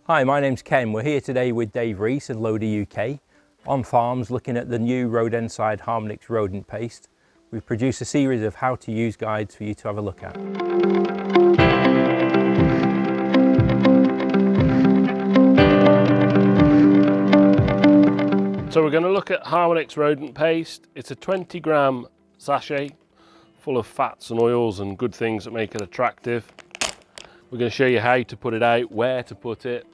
Hi, my name's Ken. We're here today with Dave Rees and Loader UK on farms looking at the new Rodenticide Harmonics rodent paste. We've produced a series of how to use guides for you to have a look at. So we're going to look at Harmonics rodent paste. It's a 20-gram sachet full of fats and oils and good things that make it attractive. We're going to show you how to put it out, where to put it,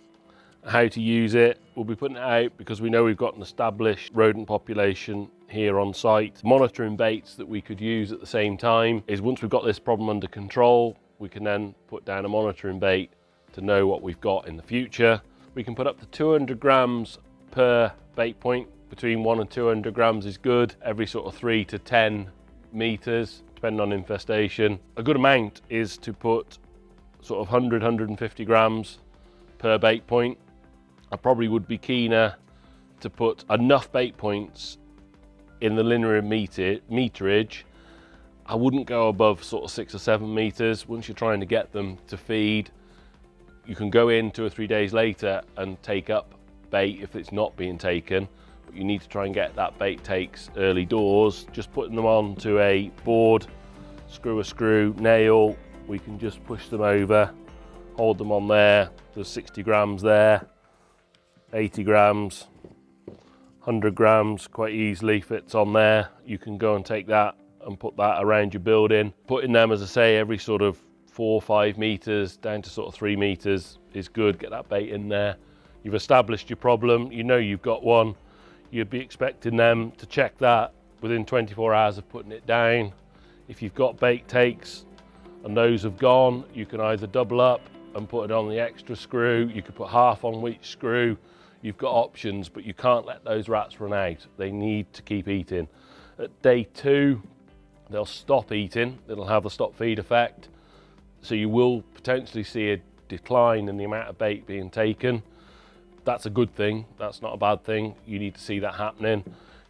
how to use it. We'll be putting it out because we know we've got an established rodent population here on site. Monitoring baits that we could use at the same time is once we've got this problem under control, we can then put down a monitoring bait to know what we've got in the future. We can put up to 200 grams per bait point. Between 1 and 200 grams is good. Every sort of 3 to 10 meters, depending on infestation. A good amount is to put sort of 100, 150 grams per bait point. I probably would be keener to put enough bait points in the linear meterage. I wouldn't go above sort of 6 or 7 meters. Once you're trying to get them to feed, you can go in 2 or 3 days later and take up bait if it's not being taken, but you need to try and get that bait takes early doors. Just putting them onto a board, screw a screw, nail, we can just push them over, hold them on there. There's 60 grams there, 80 grams, 100 grams quite easily fits on there. You can go and take that and put that around your building. Putting them, as I say, every sort of 4 or 5 meters down to sort of 3 meters is good. Get that bait in there. You've established your problem, you know you've got one. You'd be expecting them to check that within 24 hours of putting it down. If you've got bait takes and those have gone, you can either double up and put it on the extra screw. You could put half on each screw. You've got options, but you can't let those rats run out. They need to keep eating. At day 2, they'll stop eating. It'll have the stop feed effect. So you will potentially see a decline in the amount of bait being taken. That's a good thing. That's not a bad thing. You need to see that happening.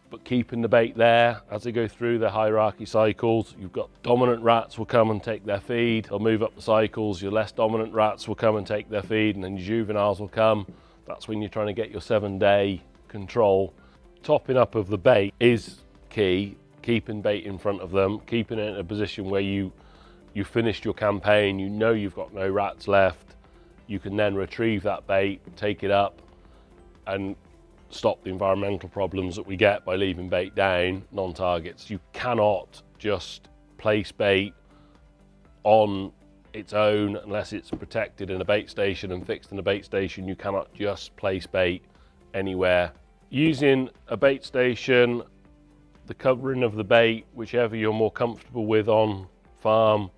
But keeping the bait there as they go through their hierarchy cycles, you've got dominant rats will come and take their feed. They'll move up the cycles. Your less dominant rats will come and take their feed, and then your juveniles will come. That's when you're trying to get your 7-day control. Topping up of the bait is key. Keeping bait in front of them, keeping it in a position where you finished your campaign, you know you've got no rats left. You can then retrieve that bait, take it up, and stop the environmental problems that we get by leaving bait down, non-targets. You cannot just place bait on its own unless it's protected in a bait station and fixed in a bait station. You cannot just place bait anywhere. Using a bait station, the covering of the bait, whichever you're more comfortable with on farm.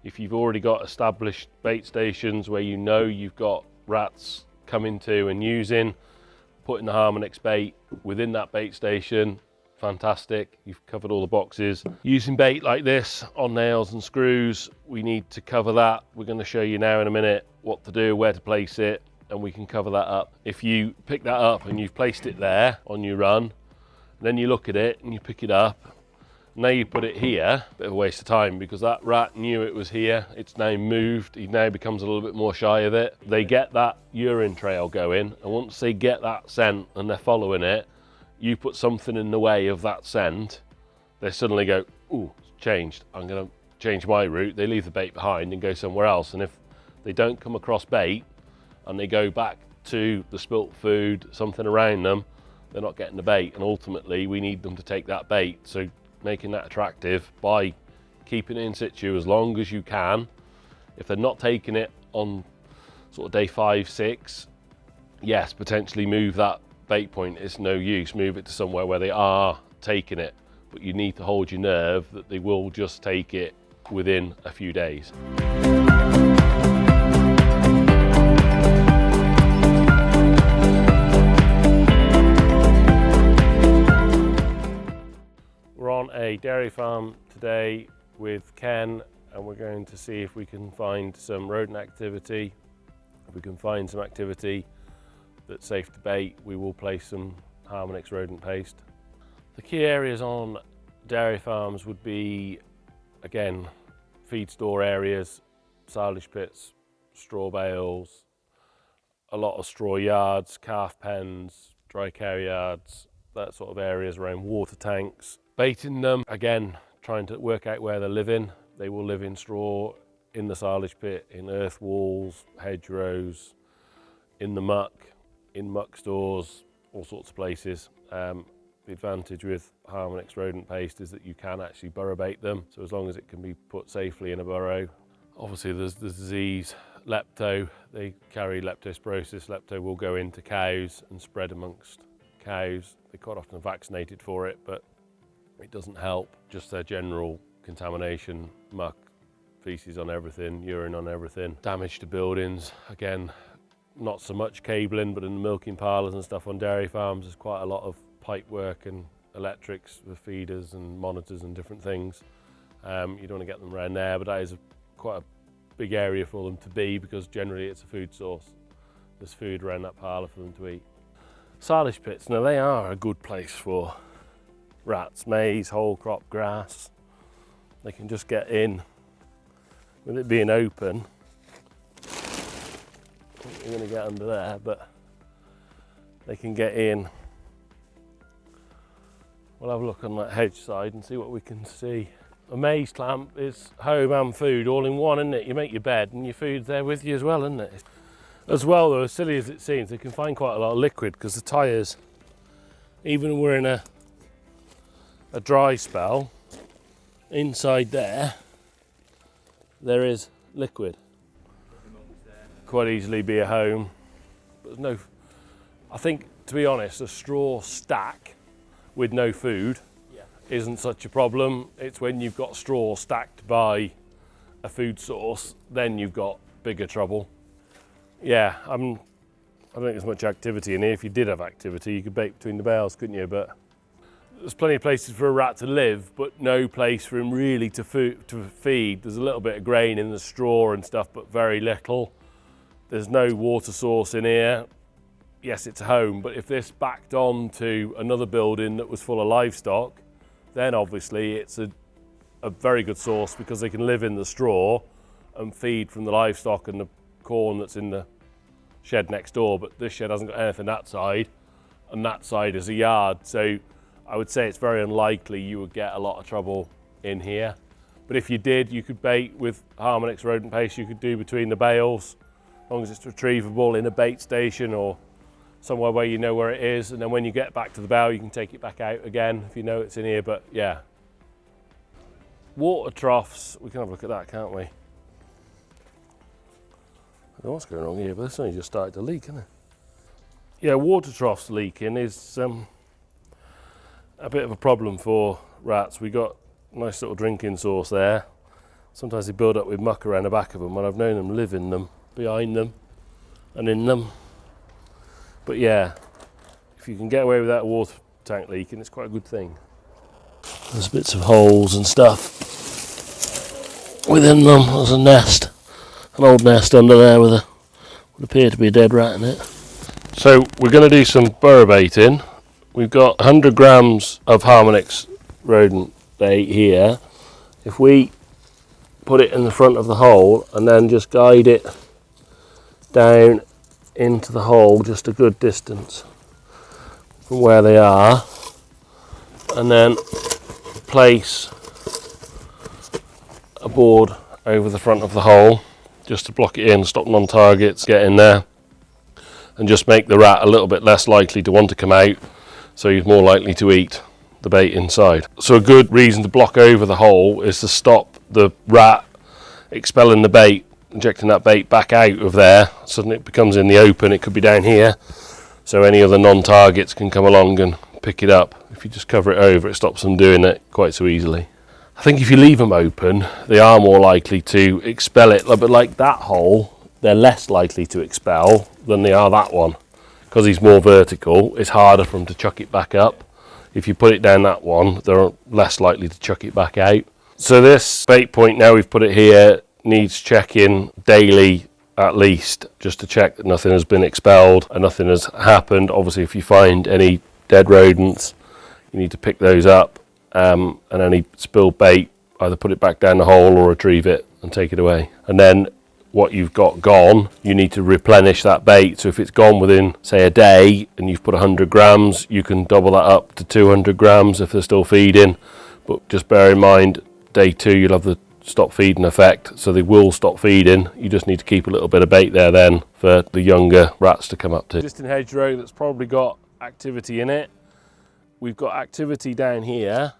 If you've already got established bait stations where you know you've got rats coming to and using, putting the Harmonics bait within that bait station, fantastic. You've covered all the boxes. Using bait like this on nails and screws, we need to cover that. We're going to show you now in a minute what to do, where to place it, and we can cover that up. If you pick that up and you've placed it there on your run, then you look at it and you pick it up. Now you put it here, bit of a waste of time because that rat knew it was here. It's now moved. He now becomes a little bit more shy of it. They get that urine trail going, and once they get that scent and they're following it, you put something in the way of that scent, they suddenly go, ooh, it's changed. I'm gonna change my route. They leave the bait behind and go somewhere else. And if they don't come across bait and they go back to the spilt food, something around them, they're not getting the bait. And ultimately we need them to take that bait. So making that attractive by keeping it in situ as long as you can. If they're not taking it on sort of day 5, 6, yes, potentially move that bait point. It's no use. Move it to somewhere where they are taking it, but you need to hold your nerve that they will just take it within a few days. We're on a dairy farm today with Ken, and we're going to see if we can find some rodent activity. If we can find some activity that's safe to bait, we will place some Harmonics rodent paste. The key areas on dairy farms would be, again, feed store areas, silage pits, straw bales, a lot of straw yards, calf pens, dry cow yards, that sort of areas around water tanks. Baiting them, again, trying to work out where they're living. They will live in straw, in the silage pit, in earth walls, hedgerows, in the muck, in muck stores, all sorts of places. The advantage with Harmonics rodent paste is that you can actually burrow bait them, so as long as it can be put safely in a burrow. Obviously there's the disease, lepto, they carry leptospirosis. Lepto will go into cows and spread amongst cows. They quite often are vaccinated for it, but it doesn't help. Just their general contamination, muck, feces on everything, urine on everything, damage to buildings. Again, not so much cabling, but in the milking parlours and stuff on dairy farms, there's quite a lot of pipe work and electrics with feeders and monitors and different things. You don't want to get them around there, but that is quite a big area for them to be, because generally it's a food source. There's food around that parlour for them to eat. Silage pits, now they are a good place for rats, maize, whole crop grass. They can just get in, with it being open. You're going to get under there, but they can get in. We'll have a look on that hedge side and see what we can see. A maize clamp is home and food all in one, isn't it? You make your bed and your food's there with you as well, isn't it? As well, though, as silly as it seems, they can find quite a lot of liquid, because the tyres, even when we're in a dry spell, inside there is liquid. Quite easily be a home. But there's no, I think, to be honest, a straw stack with no food isn't such a problem. It's when you've got straw stacked by a food source, then you've got bigger trouble. Yeah, I don't think there's much activity in here. If you did have activity, you could bait between the bales, couldn't you? But there's plenty of places for a rat to live, but no place for him really to feed. There's a little bit of grain in the straw and stuff, but very little. There's no water source in here. Yes, it's a home, but if this backed on to another building that was full of livestock, then obviously it's a very good source, because they can live in the straw and feed from the livestock and the corn that's in the shed next door. But this shed hasn't got anything that side, and that side is a yard. So I would say it's very unlikely you would get a lot of trouble in here. But if you did, you could bait with Harmonics rodent paste. You could do between the bales, as long as it's retrievable in a bait station or somewhere where you know where it is, and then when you get back to the bale you can take it back out again if you know it's in here. But yeah, water troughs, we can have a look at that, can't we? I don't know what's going on here, but this only just started to leak, isn't it? Yeah, water troughs leaking is a bit of a problem for rats. We got a nice little drinking source there. Sometimes they build up with muck around the back of them, and I've known them live in them, behind them and in them. But yeah, if you can get away with that water tank leaking, it's quite a good thing. There's bits of holes and stuff within them. There's a nest, an old nest under there with would appear to be a dead rat in it. So we're going to do some burrow baiting. We've got 100 grams of Harmonics rodent bait here. If we put it in the front of the hole and then just guide it down into the hole just a good distance from where they are, and then place a board over the front of the hole just to block it in, stop non-targets get in there, and just make the rat a little bit less likely to want to come out, so he's more likely to eat the bait inside. So a good reason to block over the hole is to stop the rat expelling the bait, injecting that bait back out of there. Suddenly it becomes in the open. It could be down here, so any other non-targets can come along and pick it up. If you just cover it over, it stops them doing it quite so easily. I think if you leave them open, they are more likely to expel it, but like that hole, they're less likely to expel than they are that one, because he's more vertical. It's harder for them to chuck it back up. If you put it down that one, they're less likely to chuck it back out. So this bait point, now we've put it here, needs checking daily at least, just to check that nothing has been expelled and nothing has happened. Obviously if you find any dead rodents, you need to pick those up, and any spilled bait, either put it back down the hole or retrieve it and take it away. And then what you've got gone, you need to replenish that bait. So if it's gone within, say, a day and you've put 100 grams, you can double that up to 200 grams if they're still feeding. But just bear in mind, day 2 you'll have the stop feeding effect, so they will stop feeding. You just need to keep a little bit of bait there then for the younger rats to come up to. Just in hedgerow that's probably got activity in it. We've got activity down here.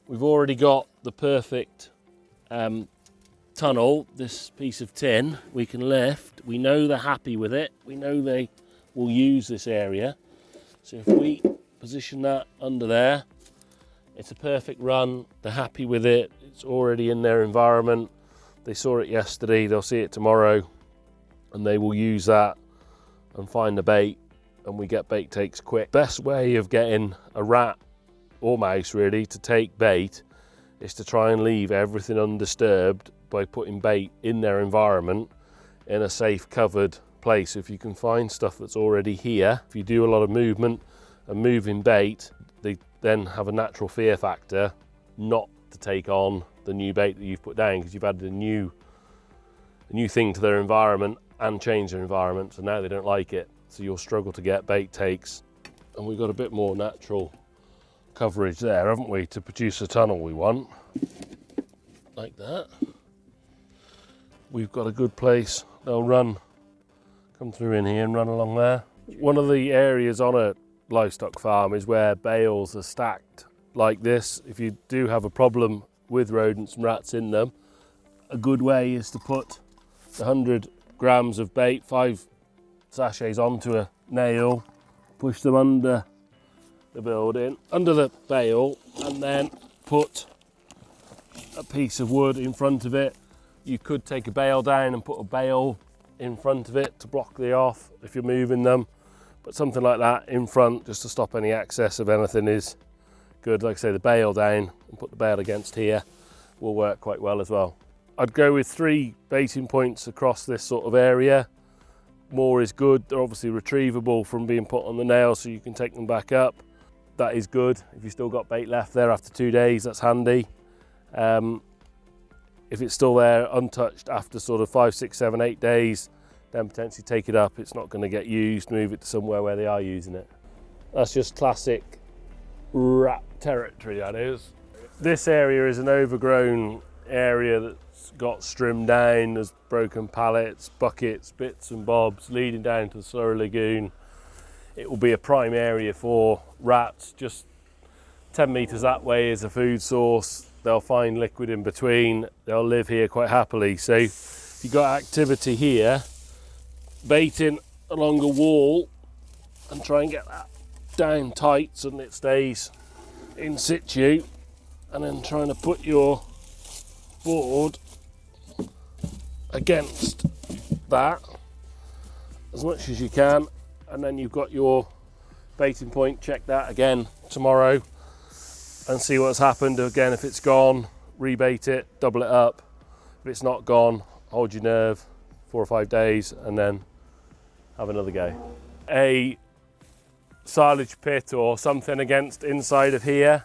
We've already got the perfect tunnel, this piece of tin we can lift. We know they're happy with it. We know they will use this area. So if we position that under there, it's a perfect run. They're happy with it. It's already in their environment. They saw it yesterday, they'll see it tomorrow, and they will use that and find the bait, and we get bait takes quick. Best way of getting a rat or mouse really to take bait is to try and leave everything undisturbed by putting bait in their environment in a safe covered place. If you can find stuff that's already here, if you do a lot of movement and moving bait, they then have a natural fear factor not to take on the new bait that you've put down, because you've added a new thing to their environment and changed their environment, so now they don't like it. So you'll struggle to get bait takes. And we've got a bit more natural coverage there, haven't we, to produce the tunnel we want. Like that. We've got a good place. They'll come through in here and run along there. One of the areas on a livestock farm is where bales are stacked like this. If you do have a problem with rodents and rats in them, a good way is to put 100 grams of bait, 5 sachets onto a nail, push them under the building, under the bale, and then put a piece of wood in front of it. You could take a bale down and put a bale in front of it to block the off if you're moving them, but something like that in front just to stop any access of anything is good. Like I say, the bale down and put the bale against here will work quite well as well. I'd go with 3 baiting points across this sort of area. More is good. They're obviously retrievable from being put on the nail, so you can take them back up. That is good. If you've still got bait left there after 2 days, that's handy. If it's still there untouched after sort of 5, 6, 7, 8 days, then potentially take it up. It's not going to get used, move it to somewhere where they are using it. That's just classic rat territory, that is. This area is an overgrown area that's got trimmed down. There's broken pallets, buckets, bits and bobs leading down to the Surrey Lagoon. It will be a prime area for rats. Just 10 metres that way is a food source. They'll find liquid in between. They'll live here quite happily. So if you've got activity here, baiting along a wall and try and get that down tight so that it stays in situ, and then trying to put your board against that as much as you can, and then you've got your baiting point. Check that again tomorrow and see what's happened. Again, if it's gone, rebait it, double it up. If it's not gone, hold your nerve 4 or 5 days and then have another go. A silage pit or something against inside of here.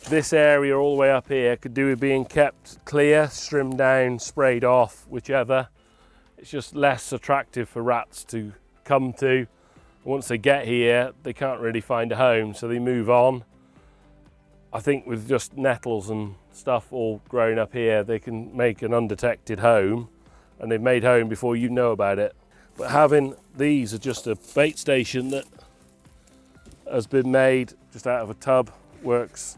This area all the way up here could do with being kept clear, trimmed down, sprayed off, whichever. It's just less attractive for rats to come to. Once they get here, they can't really find a home, so they move on. I think with just nettles and stuff all grown up here, they can make an undetected home, and they've made home before you know about it. But having these are just a bait station that has been made just out of a tub works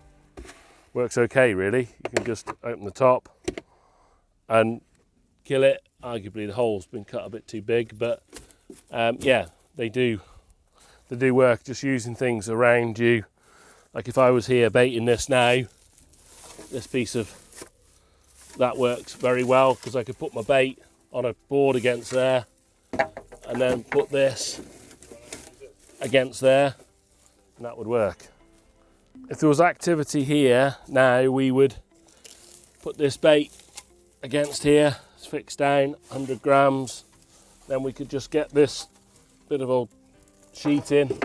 okay really. You can just open the top and kill it. Arguably the hole's been cut a bit too big, but yeah, they do work just using things around you. Like if I was here baiting this now, this piece of that works very well because I could put my bait on a board against there and then put this against there, and that would work. If there was activity here now, we would put this bait against here, it's fixed down, 100 grams, then we could just get this bit of old sheet in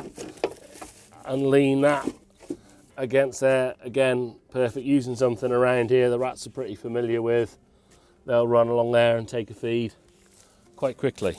and lean that against there. Again, perfect, using something around here the rats are pretty familiar with. they'll run along there and take a feed quite quickly.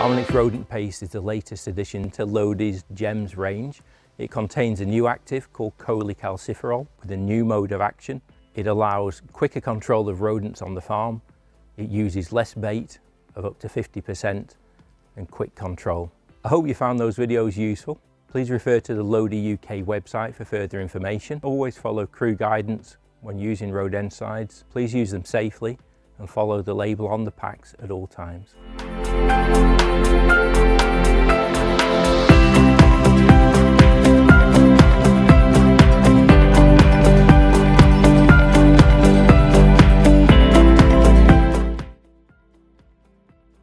Harmonics rodent paste is the latest addition to Lodi's Gems range. It contains a new active called cholecalciferol with a new mode of action. It allows quicker control of rodents on the farm. It uses less bait of up to 50% and quick control. I hope you found those videos useful. Please refer to the Lodi UK website for further information. Always follow crew guidance when using rodenticides. Please use them safely and follow the label on the packs at all times.